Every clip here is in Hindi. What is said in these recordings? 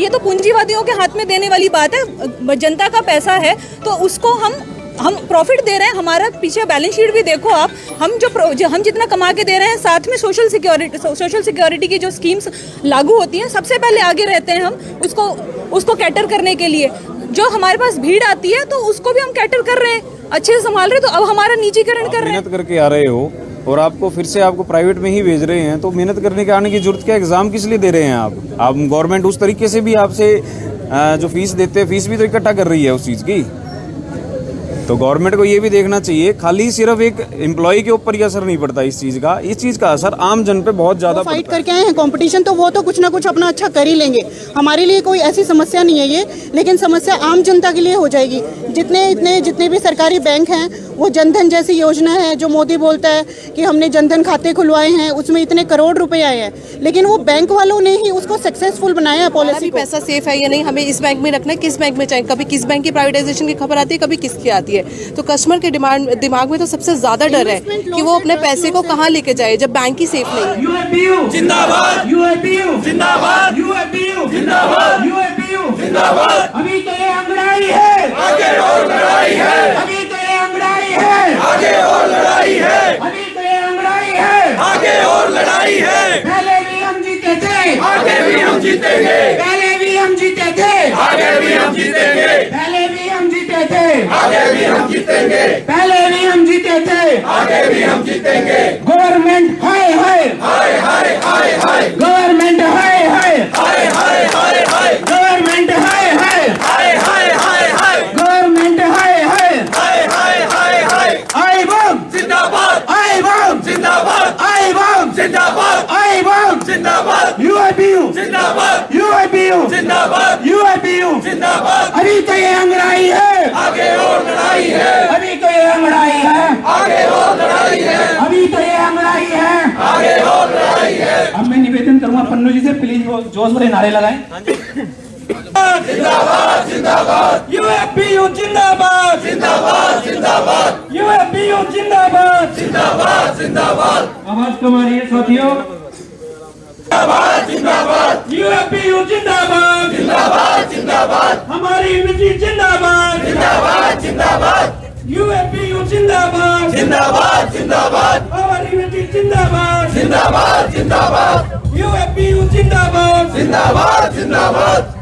ये तो पूंजीवादियों के हाथ में देने वाली बात है। जनता का पैसा है तो उसको हम प्रॉफिट दे रहे हैं। हमारा पीछे बैलेंस शीट भी देखो आप, हम जितना कमा के दे रहे हैं, साथ में सोशल सिक्योरिटी की जो स्कीम्स लागू होती हैं सबसे पहले आगे रहते हैं हम उसको कैटर करने के लिए। जो हमारे पास भीड़ आती है तो उसको भी हम कैटर कर रहे हैं, अच्छे से संभाल रहे हैं। तो अब हमारा निजीकरण कर रहे हैं। मेहनत करके आ रहे हो और आपको फिर से आपको प्राइवेट में ही भेज रहे हैं, तो मेहनत करने के आने की जरूरत क्या? एग्जाम किस लिए दे रहे हैं आप? गवर्नमेंट उस तरीके से भी आपसे जो फीस देते हैं, फीस भी तो इकट्ठा कर रही है उस चीज़ की। तो गवर्नमेंट को ये भी देखना चाहिए, खाली सिर्फ एक एम्प्लॉय के ऊपर ही असर नहीं पड़ता इस चीज़ का असर आम जन पे बहुत ज़्यादा फाइट करके आए हैं कंपटीशन, तो वो तो कुछ ना कुछ अपना अच्छा कर ही लेंगे। हमारे लिए कोई ऐसी समस्या नहीं है ये, लेकिन समस्या आम जनता के लिए हो जाएगी। जितने भी सरकारी बैंक हैं, वो जनधन जैसी योजना है जो मोदी बोलता है कि हमने जनधन खाते खुलवाए हैं, उसमें इतने करोड़ रुपए आए हैं, लेकिन वो बैंक वालों ने ही उसको सक्सेसफुल बनाया है पॉलिसी को। पैसा सेफ है या नहीं, हमें इस बैंक में रखना है, किस बैंक में चाहिए। कभी किस बैंक की प्राइवेटाइजेशन की खबर आती है, कभी किसकी आती है। तो कस्टमर के दिमाग में तो सबसे ज्यादा डर है कि वो अपने पैसे को कहाँ लेके जाए जब बैंक ही सेफ नहीं है। यूएपीयू जिंदाबाद, यूएपीयू जिंदाबाद, यूएपीयू जिंदाबाद, यूएपीयू जिंदाबाद। अभी तो ये अंगड़ाई है, आगे और लड़ाई है। अभी तो ये अंगड़ाई है, आगे और लड़ाई है। अभी तो ये अंगड़ाई है, आगे और लड़ाई है। पहले भी हम जीते थे, आगे भी हम जीतेंगे। पहले भी हम जीते थे, आगे भी हम जीतेंगे। पहले भी हम जीते थे, आगे भी हम जीतेंगे। पहले भी हम जीते थे, आगे भी हम जीतेंगे। गवर्नमेंट हाय हाय हाय हाय हाय हाय, गवर्नमेंट हाय हाय हाय हाय हाय हाय, गवर्नमेंट हाय हाय हाय हाय हाय हाय, गवर्नमेंट हाय हाय हाय हाय हाय हाय। आई बम जिंदाबाद, आई बम जिंदाबाद, आई बम जिंदाबाद, आई बम जिंदाबाद। यूएपीयू जिंदाबाद, यूएपीयू जिंदाबाद, यूएपीयू जिंदाबाद। अभी तो ये अंगड़ाई है, आगे और लड़ाई है। अभी तो ये अंगड़ाई है, आगे और लड़ाई है। अभी तो ये अंगड़ाई है, आगे और लड़ाई है। अब मैं निवेदन करूंगा पन्नू जी से, प्लीज वो जोश भरे नारे लगाएं। जिंदाबाद जिंदाबाद, यूएपीयू जिंदाबाद, जिंदाबाद जिंदाबाद, यूएपीयू जिंदाबाद, जिंदाबाद जिंदाबाद। आवाज कमाइए साथियों। जिंदाबाद जिंदाबाद, यूएपीयू जिंदाबाद, जिंदाबाद जिंदाबाद। हमारी यूनिटी जिंदाबाद, जिंदाबाद जिंदाबाद। यूएपीयू जिंदाबाद, जिंदाबाद जिंदाबाद। हमारी यूनिटी जिंदाबाद, जिंदाबाद जिंदाबाद। यूएपीयू जिंदाबाद, जिंदाबाद जिंदाबाद।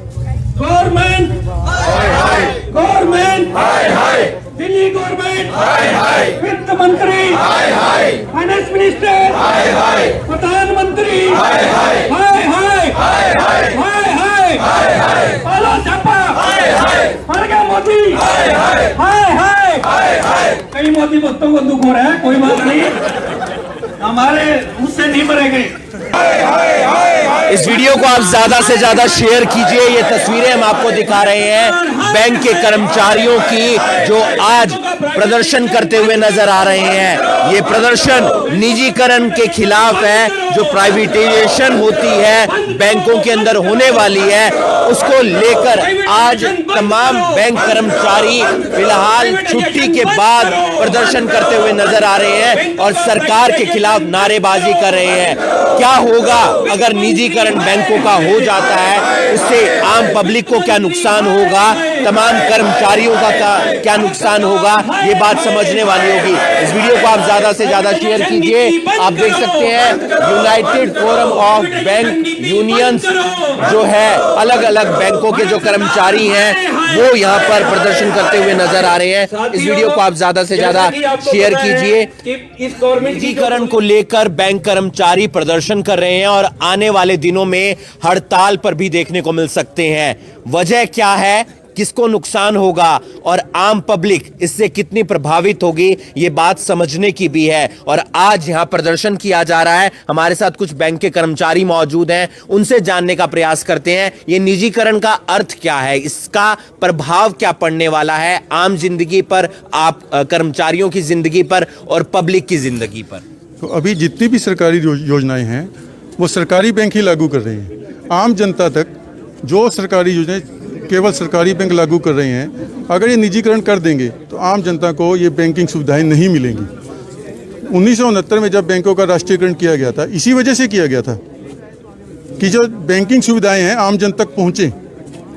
गवर्नमेंट हाय हाय, गवर्नमेंट हाय हाय, दिल्ली गवर्नमेंट हाय हाय, वित्त मंत्री हाय हाय, फाइनेंस मिनिस्टर हाय हाय, प्रधानमंत्री हाय हाय हाय हाय हाय हाय हाय हाय हाय, पालो छापा हाय हाय, मर गया मोदी हाय हाय हाय हाय हाय हाय। कई मोदी भक्तों को दुख हो रहा है, कोई बात नहीं, हमारे उससे नहीं मरेंगे। इस वीडियो को आप ज्यादा से ज्यादा शेयर कीजिए। ये तस्वीरें हम आपको दिखा रहे हैं बैंक के कर्मचारियों की जो आज प्रदर्शन करते हुए नजर आ रहे हैं। ये प्रदर्शन निजीकरण के खिलाफ है। जो प्राइवेटाइजेशन होती है बैंकों के अंदर होने वाली है, उसको लेकर आज तमाम बैंक कर्मचारी फिलहाल छुट्टी के बाद प्रदर्शन करते हुए नजर आ रहे हैं और सरकार के खिलाफ नारेबाजी कर रहे हैं। क्या होगा अगर निजीकरण बैंकों का हो जाता है, उससे आम पब्लिक को क्या नुकसान होगा, तमाम कर्मचारियों का क्या नुकसान होगा, ये बात समझने वाली होगी। इस वीडियो को आप ज्यादा से ज्यादा शेयर कीजिए। आप देख सकते हैं United forum of bank unions जो है, अलग अलग बैंकों के जो कर्मचारी हैं वो यहाँ पर प्रदर्शन करते हुए नजर आ रहे हैं। इस वीडियो को आप ज्यादा से ज्यादा शेयर कीजिए। निजीकरण को लेकर बैंक कर्मचारी प्रदर्शन कर रहे हैं और आने वाले दिनों में हड़ताल पर भी देखने को मिल सकते हैं। वजह क्या है, किसको नुकसान होगा और आम पब्लिक इससे कितनी प्रभावित होगी, ये बात समझने की भी है। और आज यहां प्रदर्शन किया जा रहा है। हमारे साथ कुछ बैंक के कर्मचारी मौजूद हैं, उनसे जानने का प्रयास करते हैं ये निजीकरण का अर्थ क्या है, इसका प्रभाव क्या पड़ने वाला है आम जिंदगी पर, आप कर्मचारियों की जिंदगी पर और पब्लिक की जिंदगी पर। तो अभी जितनी भी सरकारी योजनाएं हैं वो सरकारी बैंक ही लागू कर रहे हैं। आम जनता तक जो सरकारी योजनाएं केवल सरकारी बैंक लागू कर रहे हैं, अगर ये निजीकरण कर देंगे तो आम जनता को ये बैंकिंग सुविधाएं नहीं मिलेंगी। 1969 में जब बैंकों का राष्ट्रीयकरण किया गया था, इसी वजह से किया गया था कि जो बैंकिंग सुविधाएं हैं आम जन तक पहुँचें।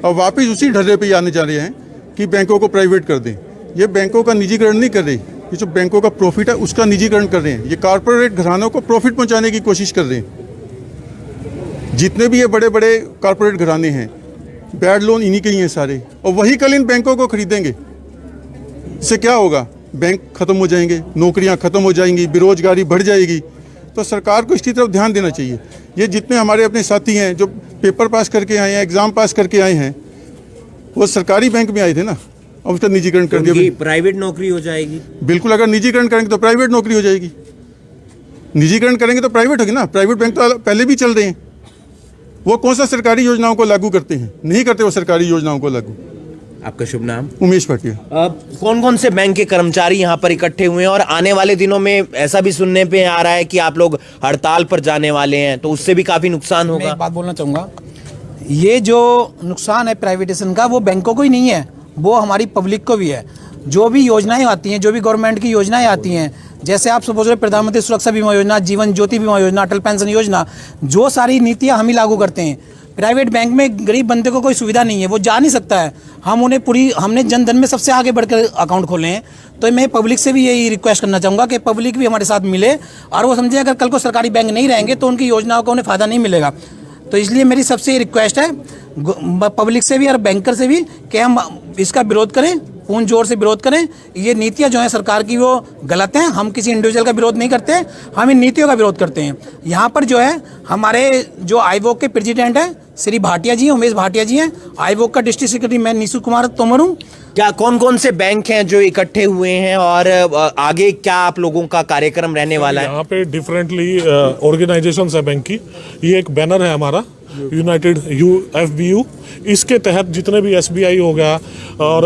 और वापस उसी ढर्रे पे आने जा रहे हैं कि बैंकों को प्राइवेट कर दें। ये बैंकों का निजीकरण नहीं कर रहे, ये जो बैंकों का प्रॉफिट है उसका निजीकरण कर रहे हैं। ये कॉरपोरेट घरानों को प्रॉफिट पहुंचाने की कोशिश कर रहे हैं। जितने भी ये बड़े बड़े कॉरपोरेट घराने हैं, बैड लोन इन्हीं के ही हैं सारे, और वही कल इन बैंकों को खरीदेंगे। इससे क्या होगा? बैंक खत्म हो जाएंगे, नौकरियां खत्म हो जाएंगी, बेरोजगारी बढ़ जाएगी। तो सरकार को इसकी तरफ ध्यान देना चाहिए। ये जितने हमारे अपने साथी हैं जो पेपर पास करके आए हैं, एग्ज़ाम पास करके आए हैं, वो सरकारी बैंक में आए थे ना, अब उसका निजीकरण कर दिया। प्राइवेट नौकरी हो जाएगी। बिल्कुल, अगर निजीकरण करेंगे तो प्राइवेट नौकरी हो जाएगी। निजीकरण करेंगे तो प्राइवेट होगी ना। प्राइवेट बैंक तो पहले भी चल रहे हैं। वो कौन सा सरकारी योजनाओं को लागू करते हैं? नहीं करते वो सरकारी योजनाओं को लागू। आपका शुभ नाम? उमेश भाटिया। कौन कौन से बैंक के कर्मचारी यहाँ पर इकट्ठे हुए हैं और आने वाले दिनों में ऐसा भी सुनने पे आ रहा है कि आप लोग हड़ताल पर जाने वाले हैं, तो उससे भी काफी नुकसान मैं होगा? एक बात बोलना चाहूँगा, ये जो नुकसान है प्राइवेटेशन का, वो बैंकों को ही नहीं है, वो हमारी पब्लिक को भी है। जो भी योजनाएं आती हैं, जो भी गवर्नमेंट की योजनाएं आती हैं, जैसे आप सपोज रहे प्रधानमंत्री सुरक्षा बीमा योजना, जीवन ज्योति बीमा योजना, अटल पेंशन योजना, जो सारी नीतियां हम ही लागू करते हैं। प्राइवेट बैंक में गरीब बंदे को कोई सुविधा नहीं है, वो जा नहीं सकता है। हमने जन धन में सबसे आगे बढ़कर अकाउंट खोले हैं। तो मैं पब्लिक से भी यही रिक्वेस्ट करना चाहूँगा कि पब्लिक भी हमारे साथ मिले और वो समझे अगर कल को सरकारी बैंक नहीं रहेंगे तो उनकी योजनाओं का उन्हें फ़ायदा नहीं मिलेगा। तो इसलिए मेरी सबसे रिक्वेस्ट है पब्लिक से भी और बैंकर से भी कि हम इसका विरोध करें, पूर्ण जोर से विरोध करें। ये नीतियां जो हैं सरकार की वो गलत हैं। हम किसी इंडिविजुअल का विरोध नहीं करते, हम इन नीतियों का विरोध करते हैं। यहाँ पर जो है हमारे जो आईवोक के प्रेसिडेंट हैं श्री भाटिया जी, उमेश भाटिया जी हैं। आईवोक का डिस्ट्रिक्ट सेक्रेटरी मैं नीशु कुमार तोमर हूँ। क्या कौन कौन से बैंक हैं जो इकट्ठे हुए हैं और आगे क्या आप लोगों का कार्यक्रम रहने वाला है? यहाँ पे डिफरेंटली ऑर्गेनाइजेशन है बैंक की। ये एक बैनर है हमारा यूनाइटेड UFBU, इसके तहत जितने भी SBI हो गया और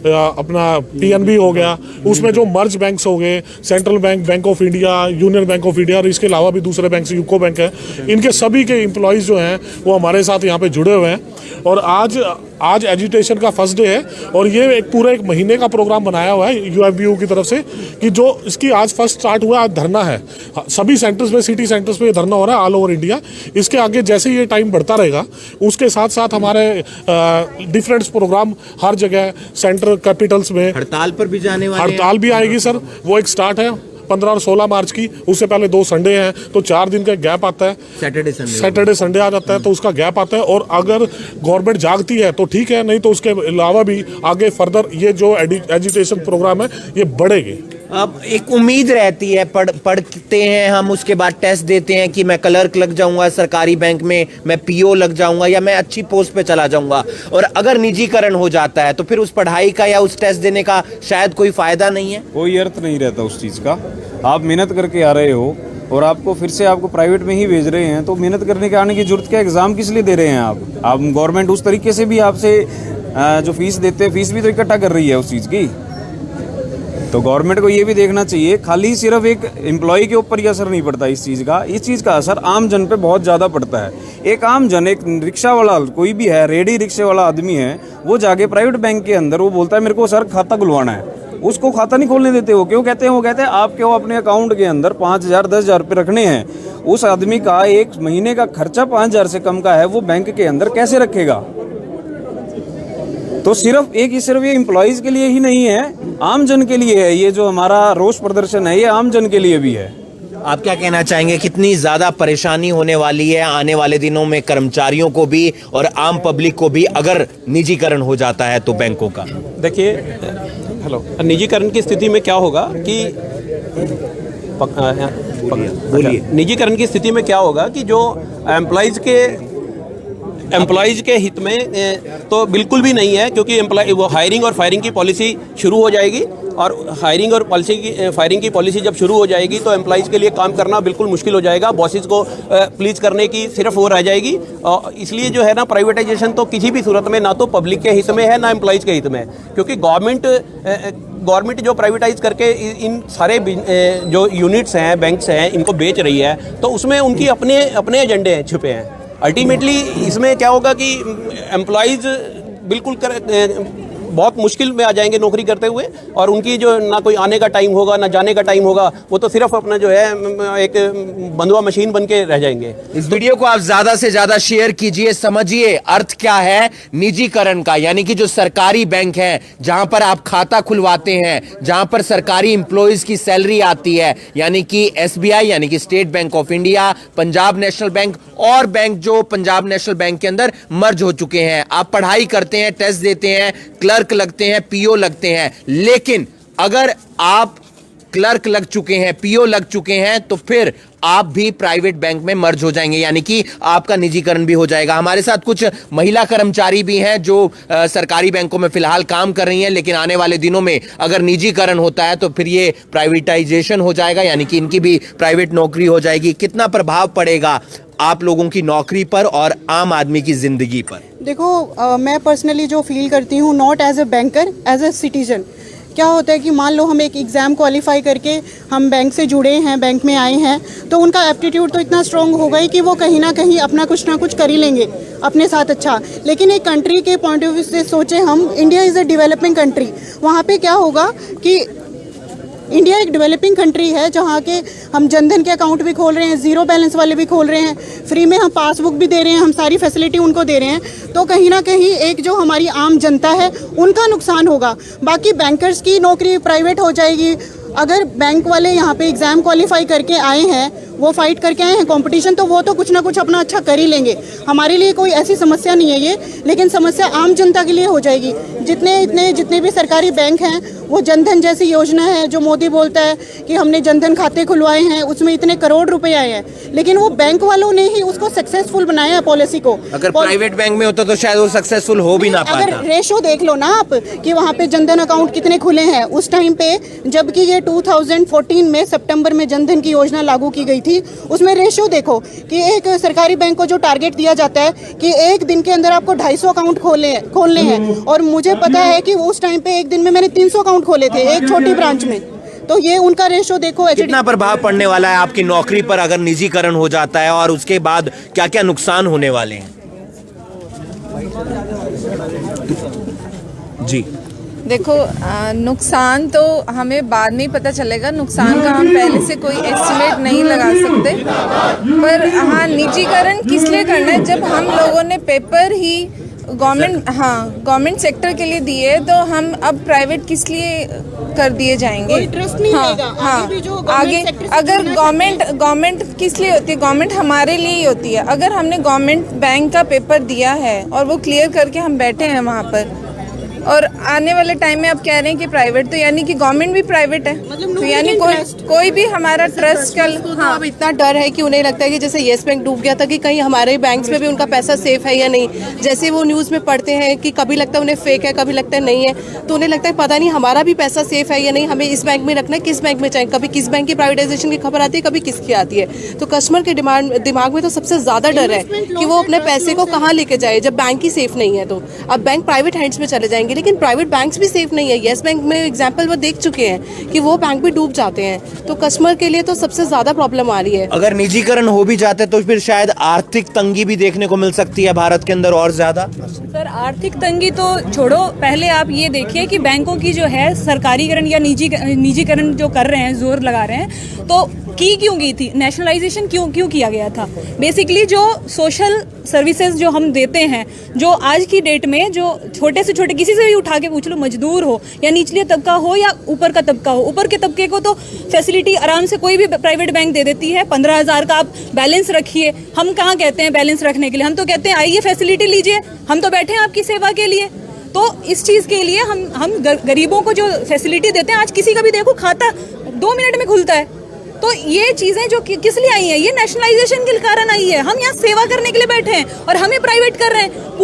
अपना PNB हो गया, उसमें जो मर्ज बैंक्स हो गए, central bank, bank of India, union bank of India और इसके अलावा भी दूसरे बैंक से यूको बैंक है, इनके सभी के एम्प्लॉयज़ जो हैं वो हमारे साथ यहाँ पे जुड़े हुए हैं। और आज एजुटेशन का फर्स्ट डे है और ये एक पूरा एक महीने का प्रोग्राम बनाया हुआ है UFBU की तरफ से कि जो इसकी आज फर्स्ट स्टार्ट हुआ, आज धरना है सभी सेंटर्स पे, सिटी सेंटर्स पे धरना हो रहा है ऑल ओवर इंडिया। इसके आगे जैसे ये टाइम बढ़ता रहेगा, उसके साथ साथ हमारे डिफरेंट प्रोग्राम हर जगह सेंटर कैपिटल्स में। हड़ताल पर भी जाने वाले? हड़ताल भी आएगी सर, वो एक स्टार्ट है 15 और 16 मार्च की। उससे पहले 2 संडे हैं तो 4 दिन का गैप आता है। सैटरडे संडे आ जाता है तो उसका गैप आता है। और अगर गवर्नमेंट जागती है तो ठीक है, नहीं तो उसके अलावा भी आगे फर्दर ये जो एजुकेशन प्रोग्राम है ये बढ़ेगी। अब एक उम्मीद रहती है, पढ़ते हैं हम, उसके बाद टेस्ट देते हैं कि मैं क्लर्क लग जाऊंगा सरकारी बैंक में, मैं PO लग जाऊंगा या मैं अच्छी पोस्ट पे चला जाऊंगा। और अगर निजीकरण हो जाता है तो फिर उस पढ़ाई का या उस टेस्ट देने का शायद कोई फायदा नहीं है। कोई अर्थ नहीं रहता उस चीज़ का। आप मेहनत करके आ रहे हो और आपको फिर से आपको प्राइवेट में ही भेज रहे हैं, तो मेहनत करने के आने की जरूरत क्या? एग्ज़ाम किस लिए दे रहे हैं आप? गवर्नमेंट उस तरीके से भी आपसे जो फीस देते हैं, फीस भी तो इकट्ठा कर रही है उस चीज़ की। तो गवर्नमेंट को ये भी देखना चाहिए, खाली सिर्फ एक एम्प्लॉय के ऊपर ही असर नहीं पड़ता इस चीज़ का। इस चीज़ का असर आम जन पे बहुत ज़्यादा पड़ता है। एक आम जन, एक रिक्शा वाला, कोई भी है, रेडी रिक्शे वाला आदमी है, वो जाके प्राइवेट बैंक के अंदर वो बोलता है मेरे को सर खाता खुलवाना है, उसको खाता नहीं खोलने देते। वो क्यों कहते हैं? वो कहते हैं आपके वो अपने अकाउंट के अंदर 5,000 10,000 रुपये रखने हैं। उस आदमी का एक महीने का खर्चा 5,000 से कम का है, वो बैंक के अंदर कैसे रखेगा? तो सिर्फ ये एम्प्लॉयज़ के लिए ही नहीं है, आम जन के लिए है। ये जो हमारा रोष प्रदर्शन है ये आम जन के लिए भी है। आप क्या कहना चाहेंगे, कितनी ज़्यादा परेशानी होने वाली है आने वाले दिनों में कर्मचारियों को भी और आम पब्लिक को भी अगर निजीकरण हो जाता है तो बैंकों का? देखिए, निजीकरण की स्थिति में क्या होगा कि निजीकरण की स्थिति में क्या होगा कि जो एम्प्लॉयज़ के हित में तो बिल्कुल भी नहीं है, क्योंकि वो हायरिंग और फायरिंग की पॉलिसी शुरू हो जाएगी और हायरिंग और फायरिंग की पॉलिसी जब शुरू हो जाएगी तो एम्प्लॉयज़ के लिए काम करना बिल्कुल मुश्किल हो जाएगा। बॉसेस को प्लीज करने की सिर्फ वो रह जाएगी। इसलिए जो है ना, प्राइवेटाइजेशन तो किसी भी सूरत में ना तो पब्लिक के हित में है ना एम्प्लॉयज़ के हित में, क्योंकि गवर्नमेंट जो प्राइवेटाइज करके इन सारे जो यूनिट्स हैं, बैंक्स हैं, इनको बेच रही है, तो उसमें उनकी अपने एजेंडे हैं, छुपे हैं। अल्टीमेटली इसमें क्या होगा कि एम्प्लॉयज़ बिल्कुल बहुत मुश्किल में आ जाएंगे नौकरी करते हुए, और उनकी जो ना कोई आने का टाइम होगा ना जाने का टाइम होगा, वो तो सिर्फ अपना जो है एक बंधुआ मशीन बन के रह जाएंगे। इस वीडियो को आप ज्यादा से ज्यादा शेयर कीजिए, समझिए अर्थ क्या है निजीकरण का, यानी कि जो सरकारी बैंक है जहां पर आप खाता खुलवाते हैं, जहां पर सरकारी एम्प्लॉइज की सैलरी आती है, यानी कि एसबीआई यानी कि state bank of India, Punjab national bank और बैंक जो पंजाब नेशनल बैंक के अंदर मर्ज हो चुके हैं। आप पढ़ाई करते हैं, टेस्ट देते हैं, क्लर्क लगते हैं, पीओ लगते हैं, लेकिन अगर आप क्लर्क लग चुके हैं, पीओ लग चुके हैं, तो फिर आप भी प्राइवेट बैंक में मर्ज हो जाएंगे, यानी कि आपका निजीकरण भी हो जाएगा। हमारे साथ कुछ महिला कर्मचारी भी हैं जो सरकारी बैंकों में फिलहाल काम कर रही हैं, लेकिन आने वाले दिनों में अगर निजीकरण होता है तो फिर ये प्राइवेटाइजेशन हो जाएगा, यानी कि इनकी भी प्राइवेट नौकरी हो जाएगी। कितना प्रभाव पड़ेगा आप लोगों की नौकरी पर और आम आदमी की जिंदगी पर? देखो मैं पर्सनली जो फील करती हूँ, not as a banker, as a citizen, क्या होता है कि मान लो हम एक एग्ज़ाम क्वालिफाई करके हम बैंक से जुड़े हैं, बैंक में आए हैं, तो उनका एप्टीट्यूड तो इतना स्ट्रांग होगा ही कि वो कहीं ना कहीं अपना कुछ ना कुछ कर ही लेंगे अपने साथ। अच्छा, लेकिन एक कंट्री के पॉइंट ऑफ व्यू से सोचें हम, India is a developing country, वहाँ पे क्या होगा कि इंडिया एक डेवलपिंग कंट्री है जहाँ के हम जनधन के अकाउंट भी खोल रहे हैं, ज़ीरो बैलेंस वाले भी खोल रहे हैं, फ्री में हम पासबुक भी दे रहे हैं, हम सारी फैसिलिटी उनको दे रहे हैं। तो कहीं ना कहीं एक जो हमारी आम जनता है उनका नुकसान होगा। बाकी बैंकर्स की नौकरी प्राइवेट हो जाएगी। अगर बैंक वाले यहाँ पे एग्ज़ाम क्वालिफाई करके आए हैं, वो फाइट करके आए हैं कंपटीशन, तो वो तो कुछ ना कुछ अपना अच्छा कर ही लेंगे। हमारे लिए कोई ऐसी समस्या नहीं है ये, लेकिन समस्या आम जनता के लिए हो जाएगी। जितने भी सरकारी बैंक हैं, वो जनधन जैसी योजना है जो मोदी बोलता है कि हमने जनधन खाते खुलवाए हैं, उसमें इतने करोड़ रुपए आए हैं, लेकिन वो बैंक वालों ने ही उसको सक्सेसफुल बनाया है पॉलिसी को। अगर प्राइवेट बैंक में होता तो शायद वो सक्सेसफुल हो भी ना पाता। अगर रेशो देख लो ना आप कि वहाँ पे जनधन अकाउंट कितने खुले हैं उस टाइम पे, जबकि ये 2014 में सितंबर में जनधन की योजना लागू की गई थी, उसमें रेशो देखो कि एक सरकारी बैंक को जो टारगेट दिया जाता है कि एक दिन के अंदर आपको 250 अकाउंट खोलने हैं, और मुझे पता है कि उस टाइम पे एक दिन में मैंने 300 अकाउंट खोले थे एक छोटी ब्रांच में। तो ये उनका रेशो देखो। कितना प्रभाव पड़ने वाला है आपकी नौकरी पर अगर निजीकरण हो जाता है, और उसके बाद क्या क्या नुकसान होने वाले हैं? जी देखो, नुकसान तो हमें बाद में ही पता चलेगा, नुकसान का हम पहले से कोई एस्टिमेट नहीं लगा सकते। पर हाँ, निजीकरण किस लिए करना है? जब हम लोगों ने पेपर ही गवर्नमेंट सेक्टर के लिए दिए, तो हम अब प्राइवेट किस लिए कर दिए जाएंगे? कोई ट्रस्ट नहीं रहेगा। आगे अगर गवर्नमेंट किस लिए होती है? गवर्नमेंट हमारे लिए ही होती है। अगर हमने गवर्नमेंट बैंक का पेपर दिया है और वो क्लियर करके हम बैठे हैं वहाँ पर, और आने वाले टाइम में आप कह रहे हैं कि प्राइवेट, तो यानी कि गवर्नमेंट भी प्राइवेट है, तो यानी कोई भी हमारा ट्रस्ट कल। हाँ, अब इतना डर है कि उन्हें लगता है कि जैसे येस बैंक डूब गया था कि कहीं हमारे बैंक्स में भी उनका पैसा सेफ है या नहीं। जैसे वो न्यूज़ में पढ़ते हैं कि कभी लगता है उन्हें फेक है, कभी लगता है नहीं है, तो उन्हें लगता है पता नहीं हमारा भी पैसा सेफ है या नहीं, हमें इस बैंक में रखना है, किस बैंक में चाहिए। कभी किस बैंक की प्राइवेटाइजेशन की खबर आती है, कभी किसकी आती है। तो कस्टमर के दिमाग में तो सबसे ज़्यादा डर है कि वो अपने पैसे को कहाँ लेके जाए जब बैंक ही सेफ नहीं है। तो अब बैंक प्राइवेट हैंड्स में चले जाएंगे, लेकिन प्राइवेट बैंक भी सेफ नहीं है। येस बैंक में एग्जांपल वो देख चुके हैं कि वो बैंक भी डूब जाते हैं। तो कस्टमर के लिए तो सबसे ज्यादा प्रॉब्लम आ रही है। अगर निजीकरण हो भी जाते तो फिर शायद आर्थिक तंगी भी देखने को मिल सकती है भारत के अंदर और ज्यादा। सर, आर्थिक तंगी तो छोड़ो, पहले आप ये देखिए कि बैंकों की जो है सरकारीकरण या निजीकरण जो कर रहे हैं, जोर लगा रहे हैं, तो क्यों की थी? नेशनलाइजेशन क्यों किया गया था? बेसिकली जो सोशल सर्विसेज जो हम देते हैं, जो आज की डेट में जो छोटे से छोटे किसी से भी उठा के पूछ लो, मजदूर हो या निचले तबका हो या ऊपर का तबका हो, ऊपर के तबके को तो फैसिलिटी आराम से कोई भी प्राइवेट बैंक दे देती है। 15,000 का आप बैलेंस रखिए। हम कहाँ कहते हैं बैलेंस रखने के लिए? हम तो कहते हैं आइए फैसिलिटी लीजिए, हम तो बैठे हैं आपकी सेवा के लिए। तो इस चीज़ के लिए हम गरीबों को जो फैसिलिटी देते हैं, आज किसी का भी देखो खाता 2 मिनट में खुलता है। तो ये चीज़ें जो किस लिए आई हैं? ये नेशनलाइजेशन के कारण आई है। हम यहाँ सेवा करने के लिए बैठे हैं और हमें प्राइवेट कर रहे हैं।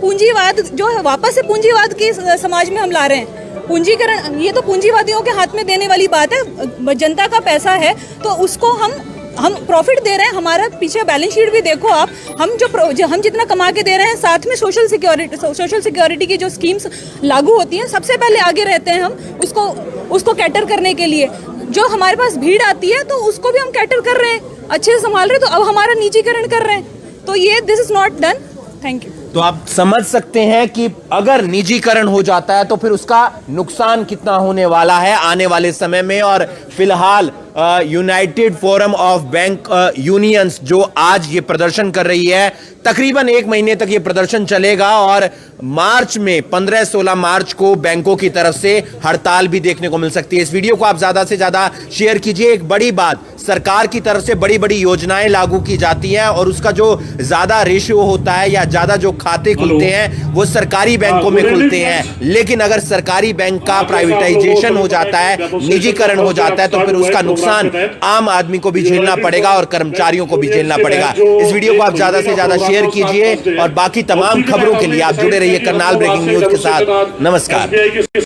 पूंजीवाद जो है, वापस से पूंजीवाद के समाज में हम ला रहे हैं। पूंजीकरण, ये तो पूंजीवादियों के हाथ में देने वाली बात है। जनता का पैसा है तो उसको हम प्रॉफिट दे रहे हैं। हमारा पीछे बैलेंस शीट भी देखो आप, हम जितना कमा के दे रहे हैं, साथ में सोशल सिक्योरिटी की जो स्कीम्स लागू होती हैं, सबसे पहले आगे रहते हैं हम उसको कैटर करने के लिए। जो हमारे पास भीड़ आती है तो उसको भी हम कैटर कर रहे हैं, अच्छे से संभाल रहे हैं। तो अब हमारा निजीकरण कर रहे हैं, तो ये this is not done. Thank you. तो आप समझ सकते हैं कि अगर निजीकरण हो जाता है तो फिर उसका नुकसान कितना होने वाला है आने वाले समय में। और फिलहाल United forum of bank unions जो आज ये प्रदर्शन कर रही है, तकरीबन 1 महीने तक ये प्रदर्शन चलेगा और मार्च में 15-16 मार्च को बैंकों की तरफ से हड़ताल भी देखने को मिल सकती है। इस वीडियो को आप ज्यादा से ज्यादा शेयर कीजिए। एक बड़ी बात, सरकार की तरफ से बड़ी बड़ी योजनाएं लागू की जाती हैं और उसका जो ज्यादा रेशियो होता है या ज्यादा जो खाते खुलते हैं वो सरकारी बैंकों में खुलते हैं। लेकिन अगर सरकारी बैंक का प्राइवेटाइजेशन हो जाता है, निजीकरण हो जाता है, तो फिर उसका नुकसान आम आदमी को भी झेलना पड़ेगा और कर्मचारियों को भी झेलना पड़ेगा। इस वीडियो को आप ज्यादा से ज्यादा शेयर कीजिए और बाकी तमाम खबरों के लिए आप जुड़े रहिए करनाल ब्रेकिंग न्यूज के साथ। नमस्कार।